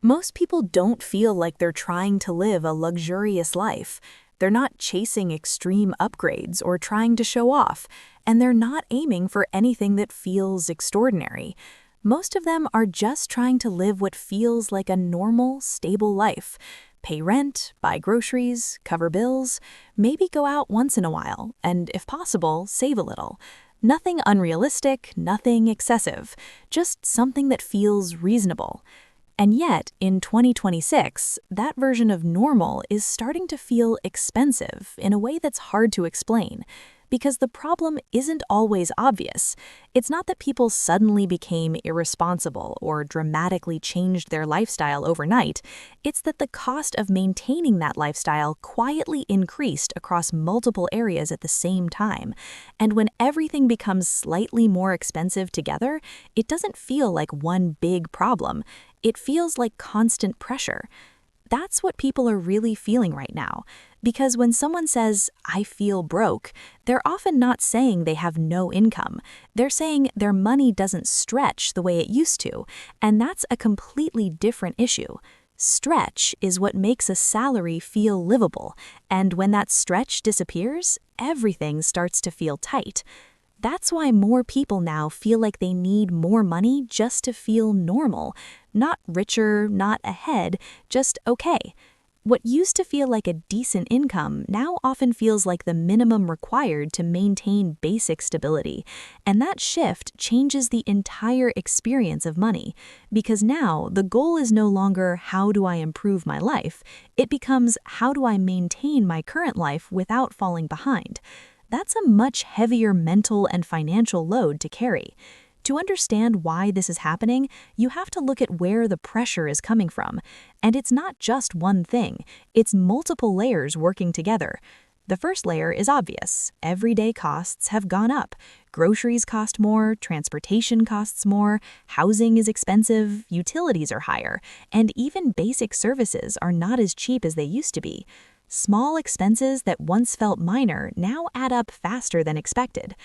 Most people don't feel like they're trying to live a luxurious life. They're not chasing extreme upgrades or trying to show off, and they're not aiming for anything that feels extraordinary. Most of them are just trying to live what feels like a normal, stable life. Pay rent, buy groceries, cover bills, maybe go out once in a while, and if possible, save a little. Nothing unrealistic, nothing excessive, just something that feels reasonable. And yet, in 2026, that version of normal is starting to feel expensive in a way that's hard to explain. Because the problem isn't always obvious. It's not that people suddenly became irresponsible or dramatically changed their lifestyle overnight. It's that the cost of maintaining that lifestyle quietly increased across multiple areas at the same time. And when everything becomes slightly more expensive together, it doesn't feel like one big problem. It feels like constant pressure. That's what people are really feeling right now. Because when someone says, "I feel broke," they're often not saying they have no income. They're saying their money doesn't stretch the way it used to, and that's a completely different issue. Stretch is what makes a salary feel livable, and when that stretch disappears, everything starts to feel tight. That's why more people now feel like they need more money just to feel normal. Not richer, not ahead, just okay. What used to feel like a decent income now often feels like the minimum required to maintain basic stability. And that shift changes the entire experience of money. Because now the goal is no longer how do I improve my life? It becomes how do I maintain my current life without falling behind? That's a much heavier mental and financial load to carry. To understand why this is happening, you have to look at where the pressure is coming from. And it's not just one thing, it's multiple layers working together. The first layer is obvious. Everyday costs have gone up. Groceries cost more, transportation costs more, housing is expensive, utilities are higher, and even basic services are not as cheap as they used to be. Small expenses that once felt minor now add up faster than expected.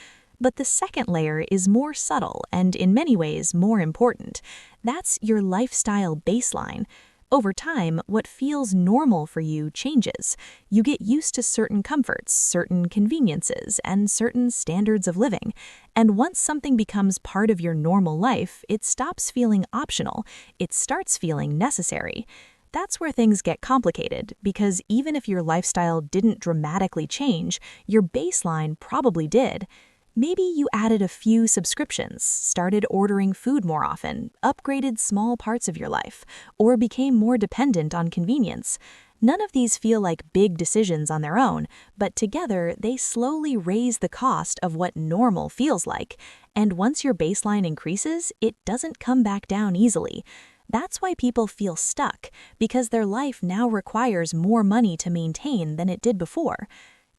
But the second layer is more subtle and, in many ways, more important. That's your lifestyle baseline. Over time, what feels normal for you changes. You get used to certain comforts, certain conveniences, and certain standards of living. And once something becomes part of your normal life, it stops feeling optional. It starts feeling necessary. That's where things get complicated, because even if your lifestyle didn't dramatically change, your baseline probably did. Maybe you added a few subscriptions, started ordering food more often, upgraded small parts of your life, or became more dependent on convenience. None of these feel like big decisions on their own, but together they slowly raise the cost of what normal feels like. And once your baseline increases, it doesn't come back down easily. That's why people feel stuck, because their life now requires more money to maintain than it did before.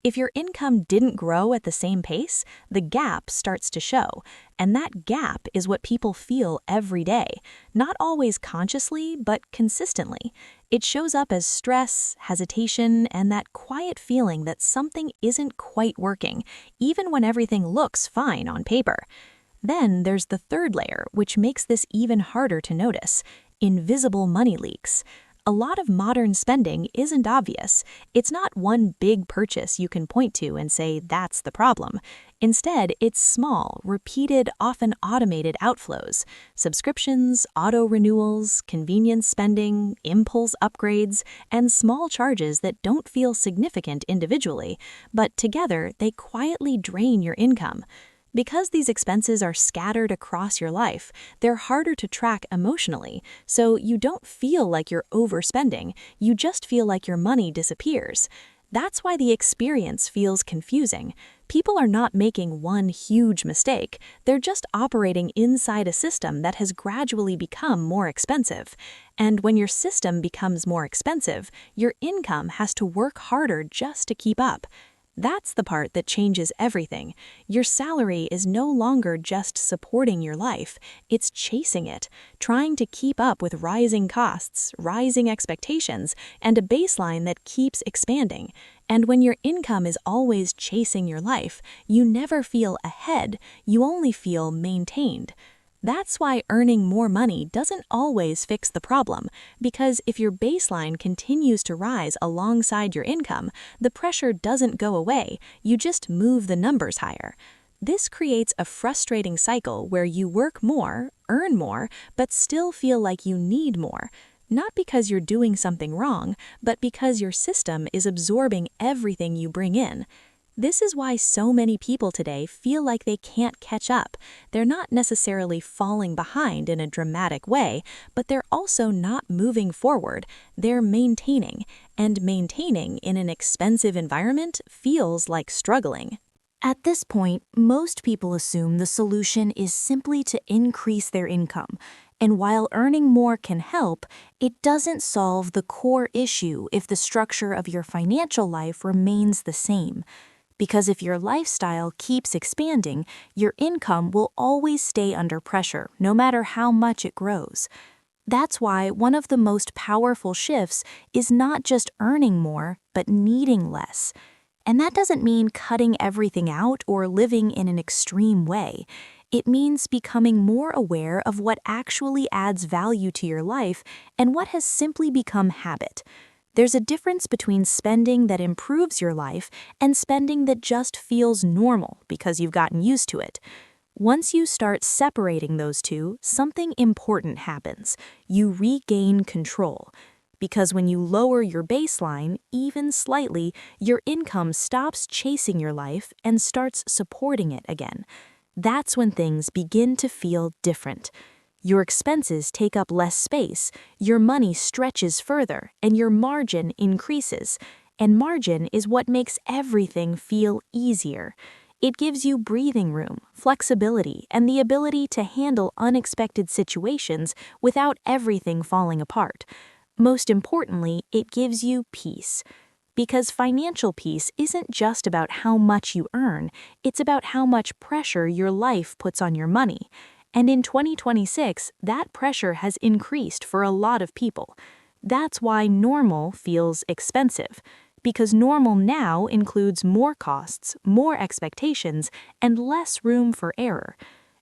If your income didn't grow at the same pace, the gap starts to show, and that gap is what people feel every day, not always consciously, but consistently. It shows up as stress, hesitation, and that quiet feeling that something isn't quite working, even when everything looks fine on paper. Then there's the third layer, which makes this even harder to notice: invisible money leaks. A lot of modern spending isn't obvious. It's not one big purchase you can point to and say that's the problem. Instead, it's small, repeated, often automated outflows. Subscriptions, auto renewals, convenience spending, impulse upgrades, and small charges that don't feel significant individually, but together they quietly drain your income. Because these expenses are scattered across your life, they're harder to track emotionally, so you don't feel like you're overspending, you just feel like your money disappears. That's why the experience feels confusing. People are not making one huge mistake, they're just operating inside a system that has gradually become more expensive. And when your system becomes more expensive, your income has to work harder just to keep up. That's the part that changes everything. Your salary is no longer just supporting your life, it's chasing it, trying to keep up with rising costs, rising expectations, and a baseline that keeps expanding. And when your income is always chasing your life, you never feel ahead, you only feel maintained. That's why earning more money doesn't always fix the problem, because if your baseline continues to rise alongside your income, the pressure doesn't go away, you just move the numbers higher. This creates a frustrating cycle where you work more, earn more, but still feel like you need more. Not because you're doing something wrong, but because your system is absorbing everything you bring in. This is why so many people today feel like they can't catch up. They're not necessarily falling behind in a dramatic way, but they're also not moving forward. They're maintaining, and maintaining in an expensive environment feels like struggling. At this point, most people assume the solution is simply to increase their income. And while earning more can help, it doesn't solve the core issue if the structure of your financial life remains the same. Because if your lifestyle keeps expanding, your income will always stay under pressure, no matter how much it grows. That's why one of the most powerful shifts is not just earning more, but needing less. And that doesn't mean cutting everything out or living in an extreme way. It means becoming more aware of what actually adds value to your life and what has simply become habit. There's a difference between spending that improves your life and spending that just feels normal because you've gotten used to it. Once you start separating those two, something important happens. You regain control. Because when you lower your baseline, even slightly, your income stops chasing your life and starts supporting it again. That's when things begin to feel different. Your expenses take up less space, your money stretches further, and your margin increases. And margin is what makes everything feel easier. It gives you breathing room, flexibility, and the ability to handle unexpected situations without everything falling apart. Most importantly, it gives you peace. Because financial peace isn't just about how much you earn, it's about how much pressure your life puts on your money. And in 2026, that pressure has increased for a lot of people. That's why normal feels expensive. Because normal now includes more costs, more expectations, and less room for error.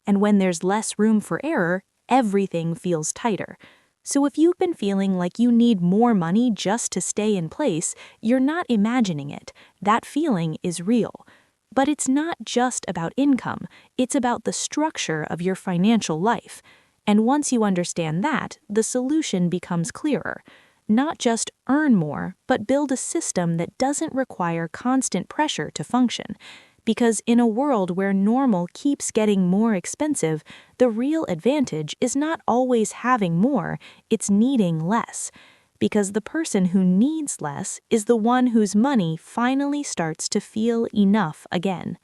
And when there's less room for error, everything feels tighter. So if you've been feeling like you need more money just to stay in place, you're not imagining it. That feeling is real. But it's not just about income, it's about the structure of your financial life. And once you understand that, the solution becomes clearer. Not just earn more, but build a system that doesn't require constant pressure to function. Because in a world where normal keeps getting more expensive, the real advantage is not always having more, it's needing less. Because the person who needs less is the one whose money finally starts to feel enough again.